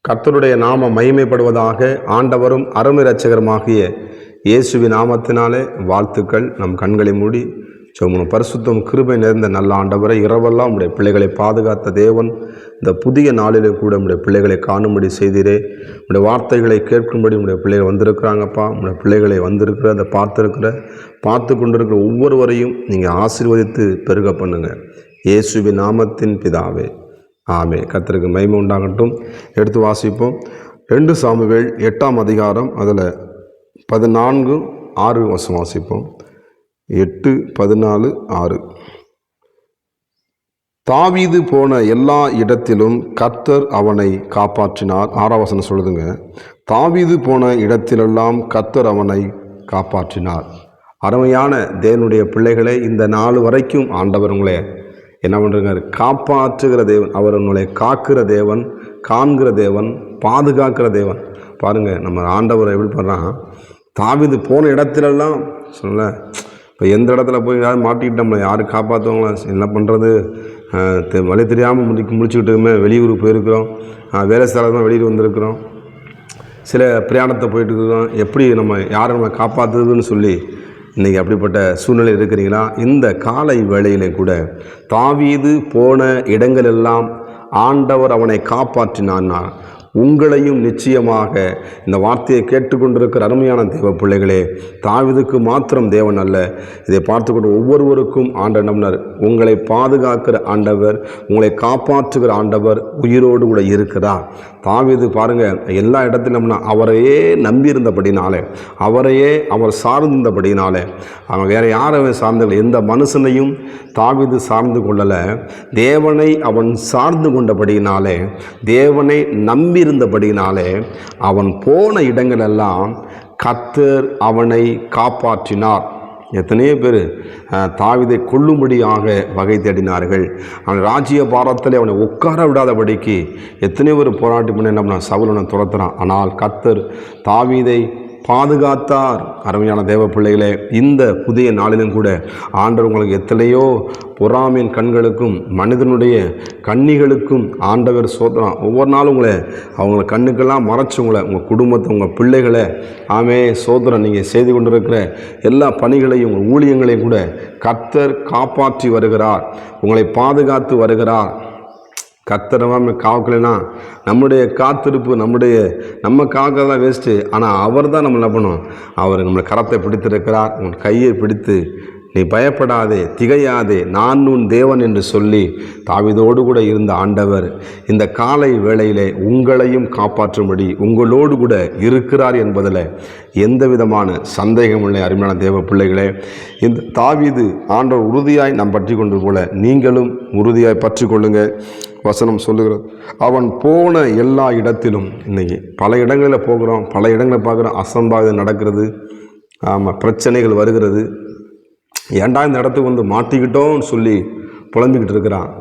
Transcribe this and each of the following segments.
கர்த்தருடைய நாமம் மகிமைப்படுவதாக. ஆண்டவரும் அருமை இரட்சகருமாகிய இயேசுவின் நாமத்தினாலே வாழ்த்துக்கள். நம் கண்களை மூடி சொம்மனும். பரிசுத்தம் கிருபை நிறைந்த நல்ல ஆண்டவரை, இரவெல்லாம் உடைய பிள்ளைகளை பாதுகாத்த தேவன், இந்த புதிய நாளிலே கூட உடைய பிள்ளைகளை காணும்படி செய்தீரே. உடைய வார்த்தைகளை கேட்கும்படி உடைய பிள்ளைகள் வந்திருக்கிறாங்கப்பா. உடைய பிள்ளைகளை வந்திருக்கிற அந்த பார்த்து கொண்டிருக்கிற ஒவ்வொருவரையும் நீங்கள் ஆசீர்வதித்து பெருக பண்ணுங்க. இயேசுவின் நாமத்தின் பிதாவே, ஆமே. கர்த்தருக்கு மகிமை உண்டாகட்டும். எடுத்து வாசிப்போம். 2 சாமுவேல் 8ஆம் அதிகாரம், அதில் 14:6 வசனம் வாசிப்போம். 8:14:6. தாவீது போன எல்லா இடத்திலும் கர்த்தர் அவனை காப்பாற்றினார். 6ஆம் வசனம் சொல்லுதுங்க, தாவீது போன இடத்திலெல்லாம் கர்த்தர் அவனை காப்பாற்றினார். அருமையான தேவனுடைய பிள்ளைகளே, இந்த நாள் வரைக்கும் ஆண்டவர் உங்களை என்ன பண்ணுறாரு? காப்பாற்றுகிற தேவன். அவர் உங்களை காக்கிற தேவன், காண்கிற தேவன், பாதுகாக்கிற தேவன். பாருங்கள், நம்ம ஆண்டவர் எப்படி பண்ணுறான்? தாவீது போன இடத்துலலாம் சொல்ல, இப்போ எந்த இடத்துல போய் யாரும் மாட்டிக்கிட்டோம்ல, யாரும் காப்பாற்றுவாங்களா? என்ன பண்ணுறது? வழி தெரியாமல் முடிச்சுக்கிட்டுமே வெளியூருக்கு போயிருக்கிறோம், வேலை ஸ்தலமாக வெளியூர் வந்திருக்கிறோம், சில பிரயாணத்தை போயிட்டு இருக்கிறோம். எப்படி யாரை நம்ம காப்பாற்றுறதுன்னு சொல்லி இன்றைக்கி அப்படிப்பட்ட சூழ்நிலை இருக்கிறீங்களா? இந்த காலை வேளையிலே கூட தாவீது போன இடங்களெல்லாம் ஆண்டவர் அவனை காப்பாற்றினான்னா, உங்களையும் நிச்சயமாக இந்த வார்த்தையை கேட்டுக்கொண்டிருக்கிற அருமையான தேவ பிள்ளைகளே, தாவீதுக்கு மாத்திரம் தேவன் அல்ல, இதை பார்த்துக்கொண்டு ஒவ்வொருவருக்கும் ஆண்டவர், உங்களை பாதுகாக்கிற ஆண்டவர், உங்களை காப்பாற்றுகிற ஆண்டவர் உயிரோடு கூட இருக்கிறார். தாவீது பாருங்கள், எல்லா இடத்திலும் அவரையே நம்பியிருந்தபடினாலே, அவரையே அவர் சார்ந்தபடினாலே, அவன் வேறு யாரும் சார்ந்த எந்த மனுஷனையும் தாவீது சார்ந்து கொள்ளலை. தேவனை அவன் சார்ந்து கொண்டபடினாலே, தேவனை நம்பியிருந்தபடினாலே, அவன் போன இடங்களெல்லாம் கர்த்தர் அவனை காப்பாற்றினார். எத்தனையோ பேர் தாவீதை கொல்லும்படியாக வகை தேடினார்கள். அவன் ராஜ்ய பாரத்தில் அவனை உட்கார விடாதபடிக்கு எத்தனையோ பேர் போராட்டி பண்ணி என்ன சவுலனை துரத்துறான். ஆனால் கர்த்தர் தாவீதை பாதுகாத்தார். அருமையான தேவ பிள்ளைகளே, இந்த புதிய நாளிலும் கூட ஆண்டவர் உங்களுக்கு எத்தனையோ பொறாமையின் கண்களுக்கும் மனிதனுடைய கண்ணிகளுக்கும் ஆண்டவர் சோதனம். ஒவ்வொரு நாளும் அவங்கள கண்ணுக்கெல்லாம் மறைச்சு உங்கள் குடும்பத்தை, உங்கள் பிள்ளைகளை சோதனம் நீங்கள் செய்து கொண்டிருக்கிற எல்லா பணிகளையும், உங்கள் ஊழியங்களையும் கூட கர்த்தர் காப்பாற்றி வருகிறார், உங்களை பாதுகாத்து வருகிறார். கர்த்தரமாக காக்கலைன்னா நம்முடைய காத்திருப்பு, நம்ம காக்கிறதான் வேஸ்ட்டு. ஆனால் அவர் தான் நம்ம என்ன பண்ணும்? அவர் நம்மளை கரத்தை பிடித்திருக்கிறார். உன் கையை பிடித்து, நீ பயப்படாதே, திகையாதே, நான் உன் தேவன் என்று சொல்லி தாவீதோடு கூட இருந்த ஆண்டவர் இந்த காலை வேளையிலே உங்களையும் காப்பாற்றும்படி உங்களோடு கூட இருக்கிறார் என்பதில் எந்த விதமான சந்தேகமில்லை. அருமையான தேவ பிள்ளைகளே, இந்த தாவீது ஆண்டவர் உறுதியாய் நாம் பற்றி கொண்டு போல நீங்களும் உறுதியாய் பற்றி கொள்ளுங்கள். வசனம் சொல்லுகிறது, அவன் போன எல்லா இடத்திலும். இன்றைக்கி பல இடங்களில் போகிறோம், பல இடங்களில் பார்க்குறோம், அசம்பாவிதம் நடக்கிறது, பிரச்சனைகள் வருகிறது. ஏன்டா இந்த இடத்துக்கு வந்து மாட்டிக்கிட்டோன்னு சொல்லி புலம்பிக்கிட்டு இருக்கிறான்.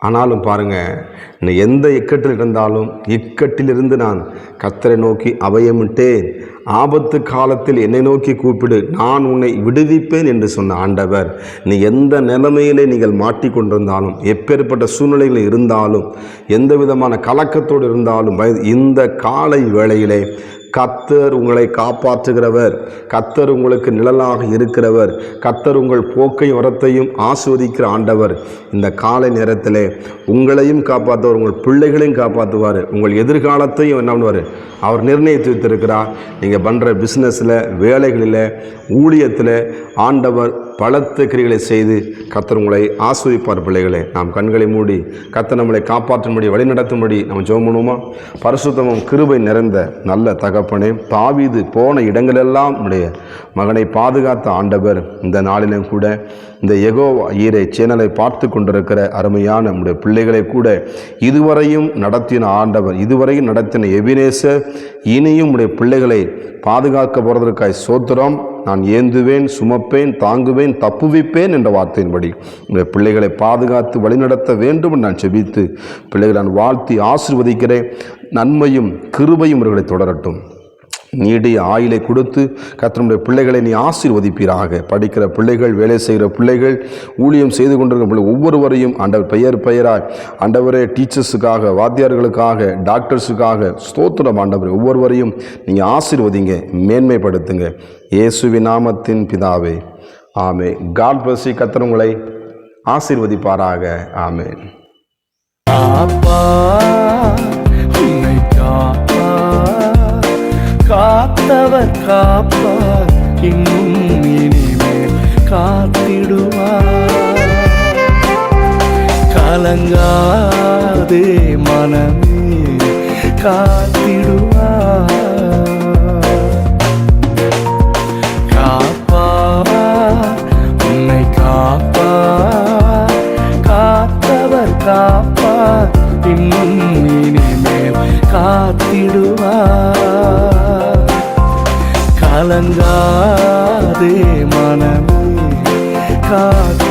ஆனாலும் பாருங்கள், இன்னும் எந்த இக்கட்டில் இருந்தாலும் இக்கட்டிலிருந்து நான் கர்த்தரை நோக்கி அபயமிட்டேன், ஆபத்து காலத்தில் என்னை நோக்கி கூப்பிடு, நான் உன்னை விடுவிப்பேன் என்று சொன்ன ஆண்டவர், நீ எந்த நிலைமையிலே நீங்கள் மாட்டிக்கொண்டிருந்தாலும், எப்பேற்பட்ட சூழ்நிலைகள் இருந்தாலும், எந்த விதமான கலக்கத்தோடு இருந்தாலும், இந்த காலை வேளையிலே கர்த்தர் உங்களை காப்பாற்றுகிறவர், கர்த்தர் உங்களுக்கு நிழலாக இருக்கிறவர், கர்த்தர் உங்கள் போக்கையும் வரத்தையும் ஆஸ்வதிக்கிற ஆண்டவர். இந்த காலை நேரத்தில் உங்களையும் காப்பாற்றுவார், உங்கள் பிள்ளைகளையும் காப்பாற்றுவார், உங்கள் எதிர்காலத்தையும் என்ன பண்ணுவார்? அவர் நிர்ணயித்து வைத்திருக்கிறார். நீங்கள் பண்ணுற பிஸ்னஸில், வேலைகளில், ஊழியத்தில் ஆண்டவர் பலத்த கிரிகளை செய்து கர்த்தர் உங்களை ஆஸ்வதிப்பார். பிள்ளைகளே, நாம் கண்களை மூடி கர்த்தர் நம்மளை காப்பாற்றும்படி வழிநடத்தும்படி நம்ம ஜெபம் பண்ணுவோமா? பரிசுத்தமும் கிருபை நிறைந்த நல்ல தகப்பனே, தாவீது போன இடங்களெல்லாம் உடைய மகனை பாதுகாத்த ஆண்டவர், இந்த நாளிலும் கூட இந்த யெகோவா ஈரே சேனலை பார்த்து கொண்டிருக்கிற அருமையான நம்முடைய பிள்ளைகளை கூட இதுவரையும் நடத்தின ஆண்டவர், இதுவரையும் நடத்தின எபினேசர், இனியும் உடைய பிள்ளைகளை பாதுகாக்க போகிறதற்காய் சோத்திரம். நான் ஏந்துவேன், சுமப்பேன், தாங்குவேன், தப்புவிப்பேன் என்ற வார்த்தையின்படி உடைய பிள்ளைகளை பாதுகாத்து வழிநடத்த வேண்டும் என்று நான் செபித்து பிள்ளைகளை நான் வாழ்த்தி ஆசீர்வதிக்கிறேன். நன்மையும் கிருபையும் இவர்களை தொடரட்டும். நீடிய ஆயுளை கொடுத்து கர்த்தருடைய பிள்ளைகளை நீ ஆசீர்வதிப்பீராக. படிக்கிற பிள்ளைகள், வேலை செய்கிற பிள்ளைகள், ஊழியம் செய்து கொண்டிருக்கிற பிள்ளை ஒவ்வொருவரையும் ஆண்டவர் பெயராய் ஆண்டவரே, டீச்சர்ஸுக்காக, வாத்தியார்களுக்காக, டாக்டர்ஸுக்காக ஸ்தோத்திரம் ஆண்டவரே. ஒவ்வொருவரையும் நீங்கள் ஆசீர்வதிங்க, மேன்மைப்படுத்துங்க. இயேசுவின் நாமத்தின் பிதாவே, ஆமே. God bless you. கர்த்தர் உங்களை ஆசீர்வதிப்பாராக. ஆமென். காத்தவர் காப்பார், இன்னும் இனிமேல் காத்திடுவார். கலங்காதே மனமே, காத்திடுவார். காப்பார், உன்னை காப்பார். காத்தவர் காப்பார், இன்னும் இனிமேல் காத்திடுவார். கலங்காதே மனமே, காத்திடுவார்.